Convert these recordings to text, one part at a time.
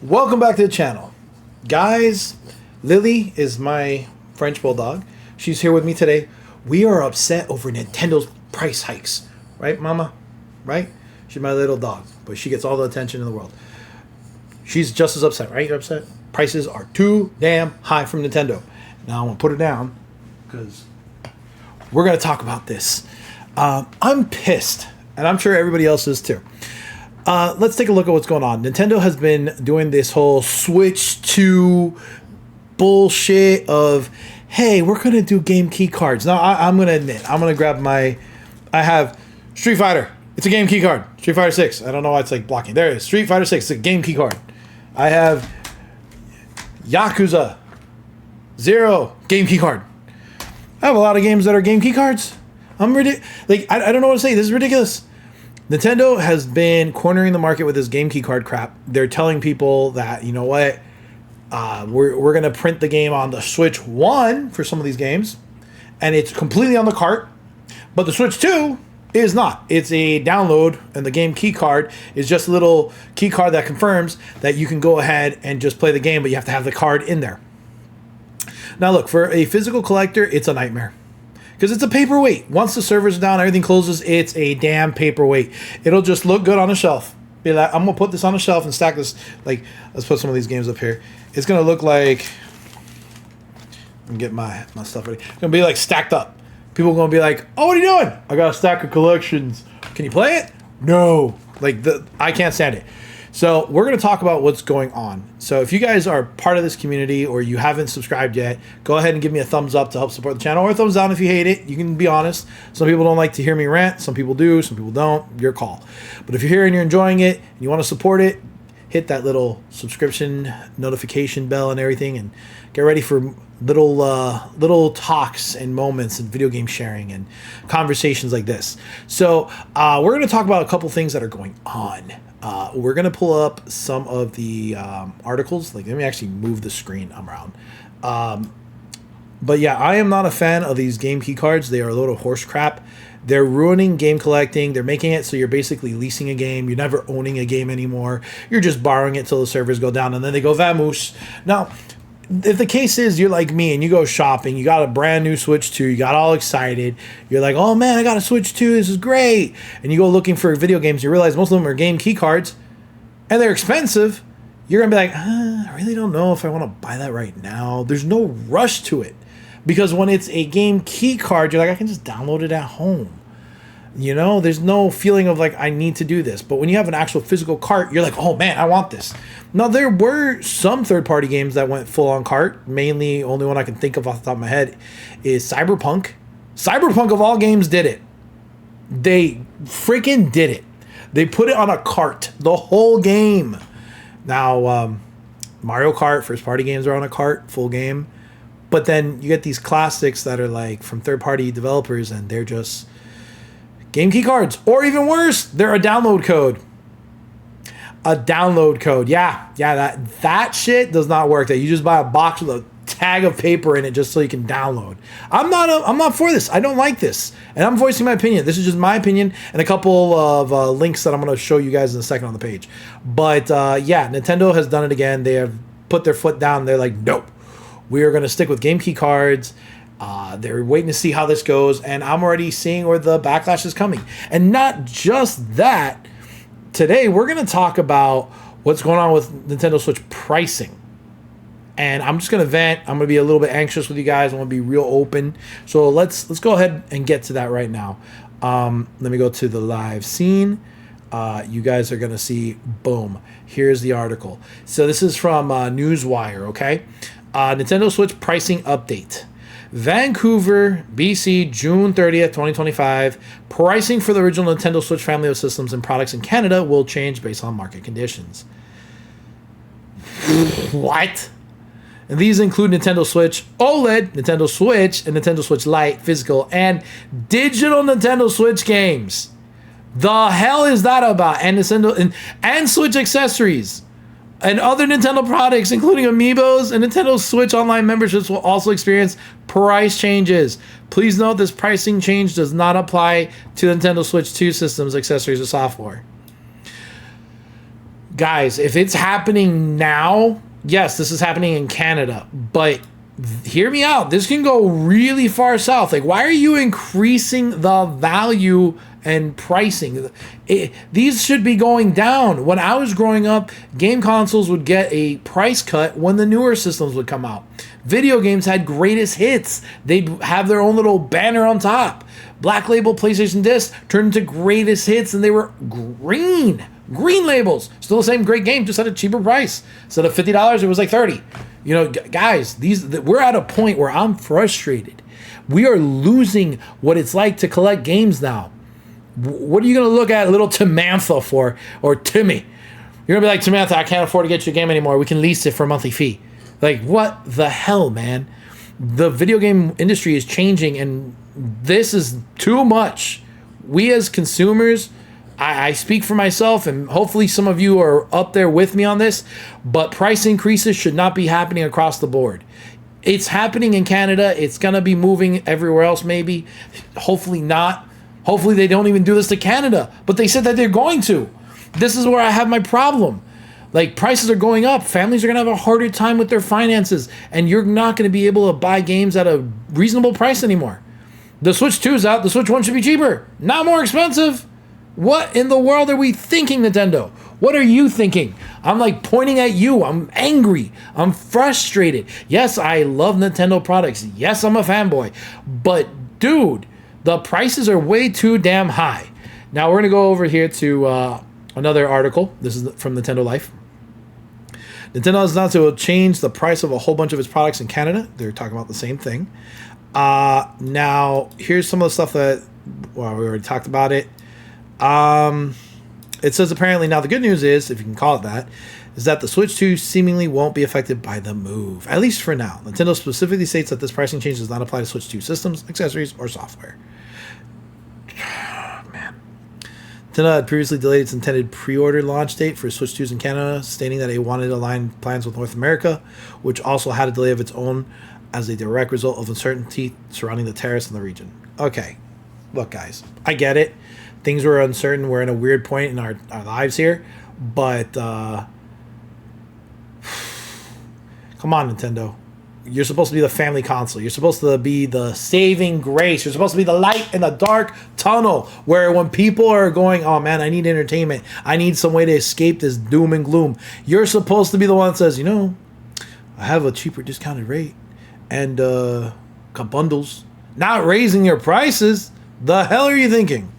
Welcome back to the channel. Guys, Lily is my French bulldog. She's here with me today. We are upset over Nintendo's price hikes. Right, Mama? Right? She's my little dog, but she gets all the attention in the world. She's just as upset, right? You're upset? Prices are too damn high from Nintendo. Now I'm going to put her down because we're going to talk about this. I'm pissed, and I'm sure everybody else is too. Let's take a look at what's going on. Nintendo has been doing this whole switch to bullshit of, hey, we're going to do game key cards. Now, I'm going to admit, I'm going to grab I have Street Fighter. It's a game key card. Street Fighter 6. I don't know why it's like blocking. There it is. Street Fighter 6. It's a game key card. I have Yakuza 0 game key card. I have a lot of games that are game key cards. I don't know what to say. This is ridiculous. Nintendo has been cornering the market with this game key card crap. They're telling people that, you know what, we're going to print the game on the Switch 1 for some of these games, and it's completely on the cart, but the Switch 2 is not. It's a download, and the game key card is just a little key card that confirms that you can go ahead and just play the game, but you have to have the card in there. Now look, for a physical collector, it's a nightmare. Because it's a paperweight. Once the server's down, everything closes, it's a damn paperweight. It'll just look good on a shelf. Be like, I'm going to put this on a shelf and stack this. Like, let's put some of these games up here. It's going to look like... I'm getting my stuff ready. It's going to be like stacked up. People are going to be like, oh, what are you doing? I got a stack of collections. Can you play it? No. I can't stand it. So we're going to talk about what's going on. So if you guys are part of this community or you haven't subscribed yet, go ahead and give me a thumbs up to help support the channel, or a thumbs down if you hate it. You can be honest. Some people don't like to hear me rant. Some people do. Some people don't. Your call. But if you're here and you're enjoying it and you want to support it, hit that little subscription notification bell and everything, and get ready for little talks and moments and video game sharing and conversations like this. So we're going to talk about a couple things that are going on. We're going to pull up some of the articles. Let me actually move the screen around. But yeah, I am not a fan of these game key cards. They are a load of horse crap. They're ruining game collecting. They're making it so you're basically leasing a game. You're never owning a game anymore. You're just borrowing it till the servers go down, and then they go vamoose. Now, if the case is you're like me and you go shopping, you got a brand new Switch 2, you got all excited, you're like, oh man, I got a Switch 2, this is great, and you go looking for video games, you realize most of them are game key cards, and they're expensive, you're going to be like, I really don't know if I want to buy that right now. There's no rush to it, because when it's a game key card, you're like, I can just download it at home. You know, there's no feeling of like, I need to do this. But when you have an actual physical cart, you're like, oh man, I want this. Now, there were some third-party games that went full-on cart. Mainly, only one I can think of off the top of my head is Cyberpunk. Cyberpunk, of all games, did it. They freaking did it. They put it on a cart, the whole game. Now, Mario Kart, first-party games are on a cart, full game. But then you get these classics that are like from third-party developers, and they're just game key cards, or even worse, they're a download code. A download code, yeah, that shit does not work. That you just buy a box with a tag of paper in it just so you can download. I'm not for this. I don't like this, and I'm voicing my opinion. This is just my opinion and a couple of links that I'm going to show you guys in a second on the page. But yeah, Nintendo has done it again. They have put their foot down. They're like, nope, we are going to stick with game key cards. They're waiting to see how this goes, and I'm already seeing where the backlash is coming. And not just that, today we're going to talk about what's going on with Nintendo Switch pricing. And I'm just going to vent. I'm going to be a little bit anxious with you guys. I want to be real open. So let's go ahead and get to that right now. Let me go to the live scene. You guys are going to see, boom, here's the article. So this is from Newswire, okay? Nintendo Switch pricing update. Vancouver, BC, June 30th, 2025. Pricing for the original Nintendo Switch family of systems and products in Canada will change based on market conditions. What? And these include Nintendo Switch OLED, Nintendo Switch, and Nintendo Switch Lite, physical and digital Nintendo Switch games. The hell is that about? And Nintendo and Switch accessories. And other Nintendo products, including Amiibos and Nintendo Switch Online memberships, will also experience price changes. Please note this pricing change does not apply to Nintendo Switch 2 systems, accessories, or software. Guys, if it's happening now, yes, this is happening in Canada, but hear me out. This can go really far south. Like, why are you increasing the value and pricing? These should be going down. When I was growing up, game consoles would get a price cut when the newer systems would come out. Video games had greatest hits. They'd have their own little banner on top. Black label PlayStation discs turned into greatest hits, and they were green labels. Still the same great game, just at a cheaper price. Instead of $50, it was like $30. You know, guys, we're at a point where I'm frustrated. We are losing what it's like to collect games now. What are you going to look at little Tamantha for, or Timmy? You're going to be like, Tamantha, I can't afford to get you a game anymore. We can lease it for a monthly fee. Like, what the hell, man? The video game industry is changing, and this is too much. We as consumers, I speak for myself, and hopefully some of you are up there with me on this, but price increases should not be happening across the board. It's happening in Canada. It's going to be moving everywhere else, maybe. Hopefully not. Hopefully they don't even do this to Canada, but they said that they're going to. This is where I have my problem. Like, prices are going up. Families are going to have a harder time with their finances, and you're not going to be able to buy games at a reasonable price anymore. The Switch 2 is out. The Switch 1 should be cheaper, not more expensive. What in the world are we thinking, Nintendo? What are you thinking? I'm like pointing at you. I'm angry. I'm frustrated. Yes, I love Nintendo products. Yes, I'm a fanboy. But, dude, the prices are way too damn high. Now, we're going to go over here to another article. This is from NintendoLife. Nintendo has announced it will change the price of a whole bunch of its products in Canada. They're talking about the same thing. Now, here's some of the stuff that, well, we already talked about it. It says apparently, now the good news is, if you can call it that, is that the Switch 2 seemingly won't be affected by the move, at least for now. Nintendo specifically states that this pricing change does not apply to Switch 2 systems, accessories, or software. Man. Nintendo had previously delayed its intended pre-order launch date for Switch 2s in Canada, stating that it wanted to align plans with North America, which also had a delay of its own as a direct result of uncertainty surrounding the tariffs in the region. Okay, look, guys, I get it. Things were uncertain. We're in a weird point in our lives here. But, come on, Nintendo. You're supposed to be the family console. You're supposed to be the saving grace. You're supposed to be the light in the dark tunnel where when people are going, oh, man, I need entertainment. I need some way to escape this doom and gloom. You're supposed to be the one that says, you know, I have a cheaper discounted rate and got bundles. Not raising your prices. The hell are you thinking?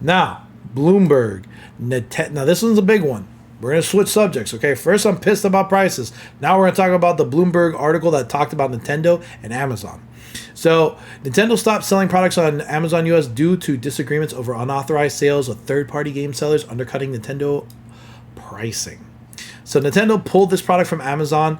Now, Bloomberg. Now, this one's a big one. We're going to switch subjects, okay? First, I'm pissed about prices. Now, we're going to talk about the Bloomberg article that talked about Nintendo and Amazon. So, Nintendo stopped selling products on Amazon US due to disagreements over unauthorized sales of third-party game sellers undercutting Nintendo pricing. So, Nintendo pulled this product from Amazon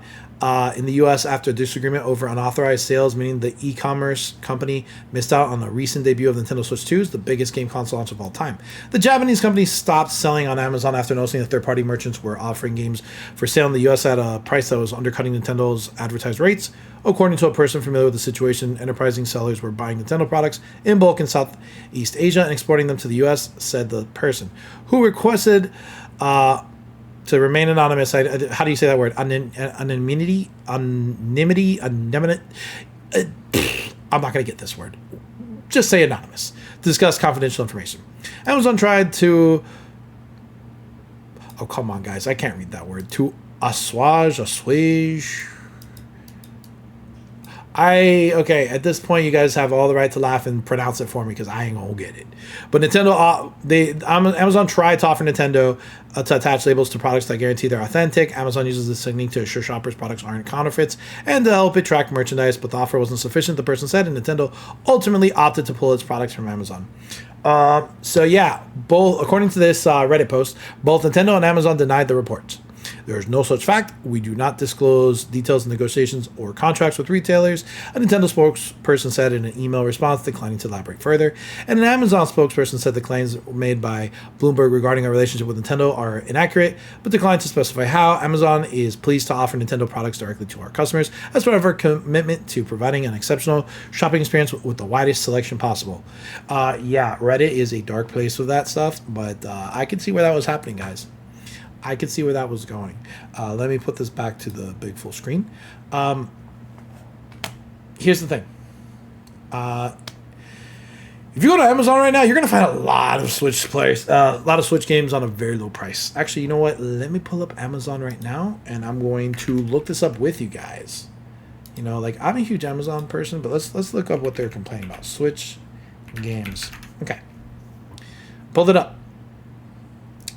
in the U.S. after a disagreement over unauthorized sales, meaning the e-commerce company missed out on the recent debut of Nintendo Switch 2, the biggest game console launch of all time. The Japanese company stopped selling on Amazon after noticing that third-party merchants were offering games for sale in the U.S. at a price that was undercutting Nintendo's advertised rates. According to a person familiar with the situation, enterprising sellers were buying Nintendo products in bulk in Southeast Asia and exporting them to the U.S., said the person, who requested to remain anonymous. How do you say that word? Anonymity? I'm not going to get this word. Just say anonymous. To discuss confidential information. Amazon tried to... Oh, come on, guys. I can't read that word. To assuage... Okay, at this point, you guys have all the right to laugh and pronounce it for me because I ain't gonna get it. But Nintendo, Amazon tried to offer Nintendo to attach labels to products that guarantee they're authentic. Amazon uses this technique to assure shoppers products aren't counterfeits and to help it track merchandise, but the offer wasn't sufficient, the person said, and Nintendo ultimately opted to pull its products from Amazon. So yeah, both according to this Reddit post, both Nintendo and Amazon denied the reports. There is no such fact. We do not disclose details of negotiations or contracts with retailers, a Nintendo spokesperson said in an email response, declining to elaborate further. And an Amazon spokesperson said the claims made by Bloomberg regarding our relationship with Nintendo are inaccurate, but declined to specify how. Amazon is pleased to offer Nintendo products directly to our customers as part of our commitment to providing an exceptional shopping experience with the widest selection possible. Yeah, Reddit is a dark place with that stuff, but I can see where that was happening, guys. I could see where that was going. Let me put this back to the big full screen. Here's the thing. If you go to Amazon right now, you're going to find a lot of Switch players, a lot of Switch games on a very low price. Actually, you know what? Let me pull up Amazon right now, and I'm going to look this up with you guys. You know, like, I'm a huge Amazon person, but let's look up what they're complaining about. Switch games. Okay. Pulled it up.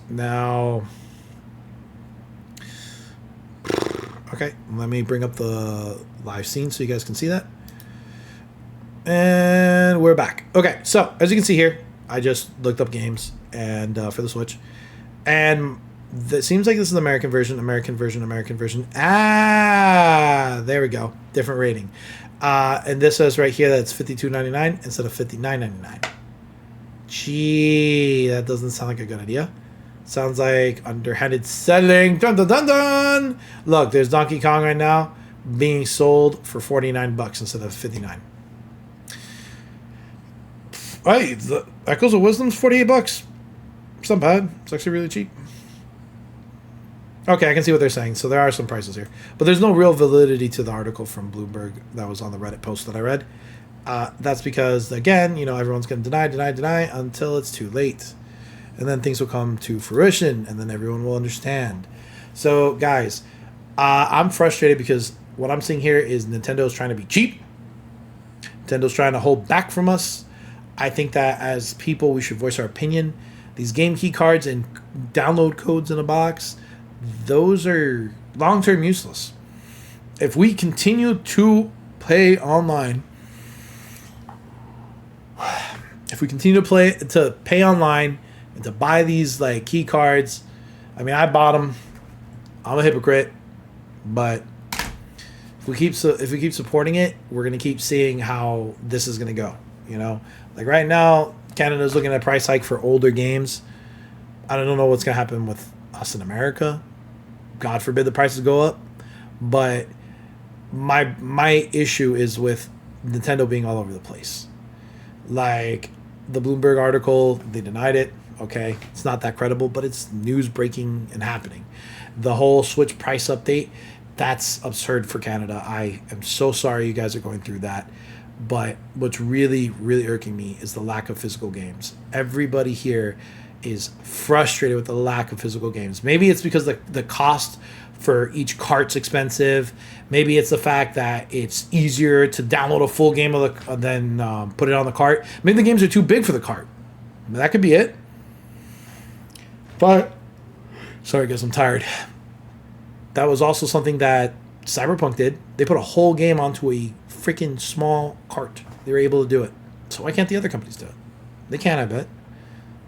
Now, okay, let me bring up the live scene so you guys can see that. And we're back. Okay, so as you can see here, I just looked up games and for the Switch, and it seems like this is the American version. Ah, there we go. Different rating. And this says right here that it's $52.99 instead of $59.99. Gee, that doesn't sound like a good idea. Sounds like underhanded selling. Dun dun dun dun. Look, there's Donkey Kong right now being sold for $49 instead of $59. Hey, the Echoes of Wisdom's $48. It's not bad. It's actually really cheap. Okay, I can see what they're saying. So there are some prices here. But there's no real validity to the article from Bloomberg that was on the Reddit post that I read. That's because, again, you know, everyone's going to deny until it's too late. And then things will come to fruition, and then everyone will understand. So, guys, I'm frustrated because what I'm seeing here is Nintendo's trying to be cheap. Nintendo's trying to hold back from us. I think that as people, we should voice our opinion. These game key cards and download codes in a box, those are long-term useless. If we continue to pay online, to pay online and to buy these like key cards, I mean, I bought them. I'm a hypocrite, but if we keep supporting it, we're gonna keep seeing how this is gonna go. You know, like right now, Canada's looking at a price hike for older games. I don't know what's gonna happen with us in America. God forbid the prices go up. But my issue is with Nintendo being all over the place. Like the Bloomberg article, they denied it. Okay, it's not that credible, but it's news breaking and happening. The whole Switch price update, that's absurd for Canada. I am so sorry you guys are going through that. But what's really, really irking me is the lack of physical games. Everybody here is frustrated with the lack of physical games. Maybe it's because the cost for each cart's expensive. Maybe it's the fact that it's easier to download a full game than put it on the cart. Maybe the games are too big for the cart. I mean, that could be it. But, sorry guys, I'm tired. That was also something that Cyberpunk did. They put a whole game onto a freaking small cart. They were able to do it. So why can't the other companies do it? They can, I bet.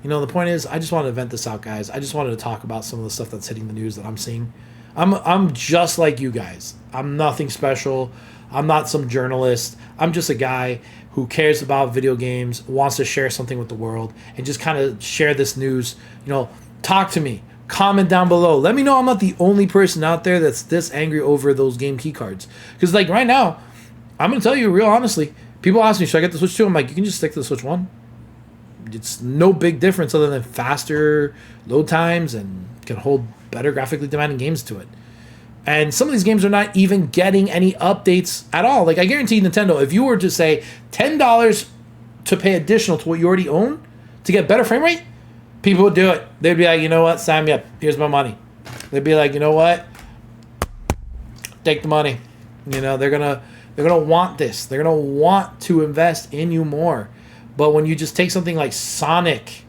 You know, the point is, I just wanted to vent this out, guys. I just wanted to talk about some of the stuff that's hitting the news that I'm seeing. I'm just like you guys. I'm nothing special. I'm not some journalist. I'm just a guy who cares about video games, wants to share something with the world, and just kind of share this news. You know, talk to me. Comment down below. Let me know I'm not the only person out there that's this angry over those game key cards. Because, like, right now, I'm going to tell you real honestly, people ask me, should I get the Switch 2? I'm like, you can just stick to the Switch 1. It's no big difference other than faster load times and can hold better graphically demanding games to it. And some of these games are not even getting any updates at all. Like, I guarantee Nintendo, if you were to say $10 to pay additional to what you already own to get better frame rate, people would do it. They'd be like, you know what, sign me up. Here's my money. They'd be like, you know what, take the money. You know, they're gonna want this. They're gonna want to invest in you more. But when you just take something like Sonic,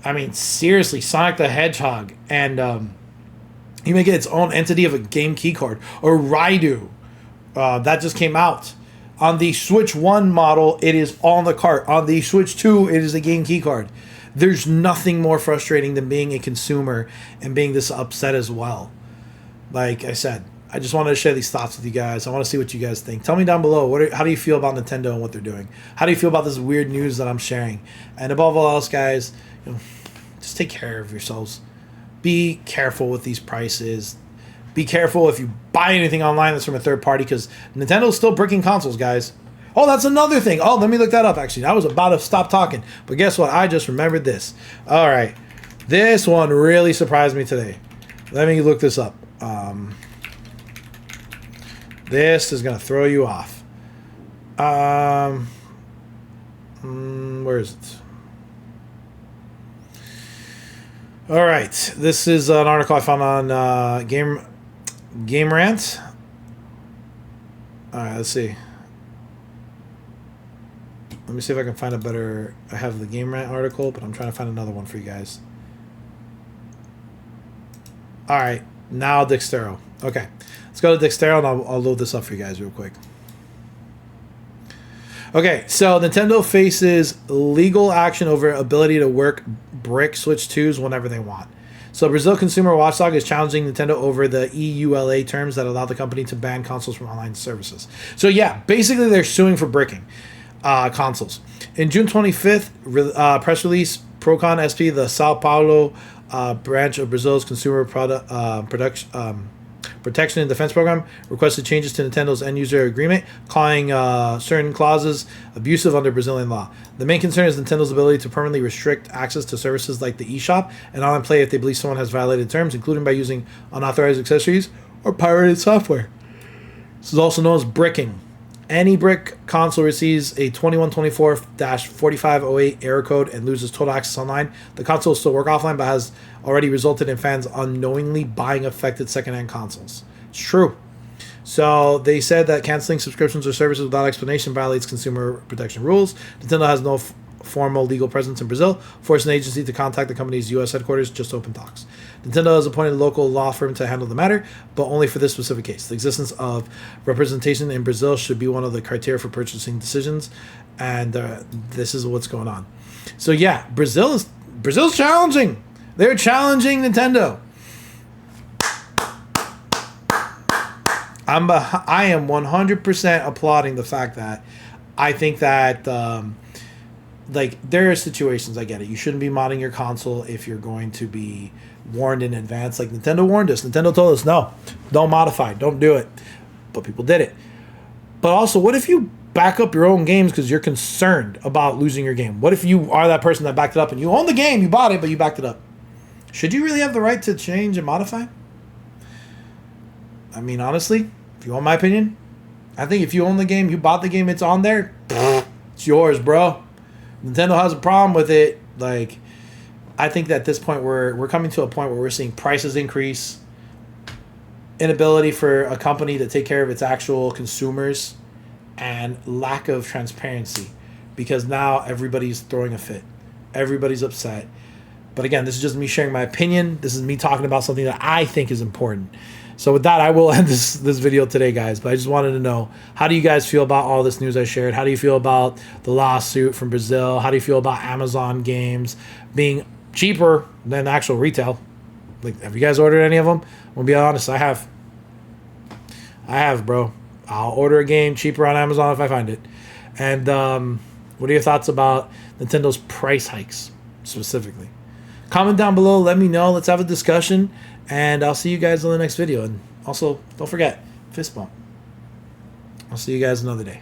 I mean, seriously, Sonic the Hedgehog, and you make it its own entity of a game key card, or Raidu, that just came out. On the Switch 1 model, it is on the cart. On the Switch 2, it is a game key card. There's nothing more frustrating than being a consumer and being this upset as well. Like I said, I just wanted to share these thoughts with you guys. I want to see what you guys think. Tell me down below, how do you feel about Nintendo and what they're doing? How do you feel about this weird news that I'm sharing? And above all else, guys, you know, just take care of yourselves. Be careful with these prices. Be careful if you buy anything online that's from a third party, because Nintendo's still bricking consoles, guys. Oh, that's another thing. Oh, let me look that up, actually. I was about to stop talking, but guess what? I just remembered this. All right. This one really surprised me today. Let me look this up. This is going to throw you off. Where is it? All right. This is an article I found on GameRant. All right, let's see. Let me see if I can find a better... I have the GameRant article, but I'm trying to find another one for you guys. All right. Now Dexerto. Okay. Let's go to Dexerto, and I'll load this up for you guys real quick. Okay, so Nintendo faces legal action over ability to work brick Switch 2s whenever they want. So Brazil Consumer Watchdog is challenging Nintendo over the EULA terms that allow the company to ban consoles from online services. So yeah, basically they're suing for bricking consoles. In June 25th, press release, Procon SP, the Sao Paulo branch of Brazil's Consumer Protection and Defense Program, requested changes to Nintendo's end-user agreement, calling certain clauses abusive under Brazilian law. The main concern is Nintendo's ability to permanently restrict access to services like the eShop and online play if they believe someone has violated terms, including by using unauthorized accessories or pirated software. This is also known as bricking. Any brick console receives a 2124-4508 error code and loses total access online. The console will still work offline, but has already resulted in fans unknowingly buying affected secondhand consoles. It's true. So they said that canceling subscriptions or services without explanation violates consumer protection rules. Nintendo has no formal legal presence in Brazil, forcing the agency to contact the company's U.S. headquarters just to open talks. Nintendo has appointed a local law firm to handle the matter, but only for this specific case. The existence of representation in Brazil should be one of the criteria for purchasing decisions, and this is what's going on. So yeah, Brazil's challenging. They're challenging Nintendo. I am 100% applauding the fact that I think that like there are situations, I get it. You shouldn't be modding your console if you're going to be warned in advance. Like Nintendo warned us. Nintendo told us, no, don't modify, don't do it. But people did it. But also, what if you back up your own games because you're concerned about losing your game? What if you are that person that backed it up and you own the game, you bought it, but you backed it up? Should you really have the right to change and modify? I mean, honestly, if you want my opinion, I think if you own the game, you bought the game, it's on there, it's yours, bro. Nintendo has a problem with it. Like, I think that at this point we're coming to a point where we're seeing prices increase, inability for a company to take care of its actual consumers, and lack of transparency, because now everybody's throwing a fit. Everybody's upset. But again, this is just me sharing my opinion. This is me talking about something that I think is important. So with that, I will end this video today, guys. But I just wanted to know, how do you guys feel about all this news I shared? How do you feel about the lawsuit from Brazil? How do you feel about Amazon games being cheaper than actual retail? Like, have you guys ordered any of them? I'm gonna be honest, I have. Bro. I'll order a game cheaper on Amazon if I find it. And what are your thoughts about Nintendo's price hikes specifically? Comment down below. Let me know. Let's have a discussion. And I'll see you guys on the next video. And also, don't forget, fist bump. I'll see you guys another day.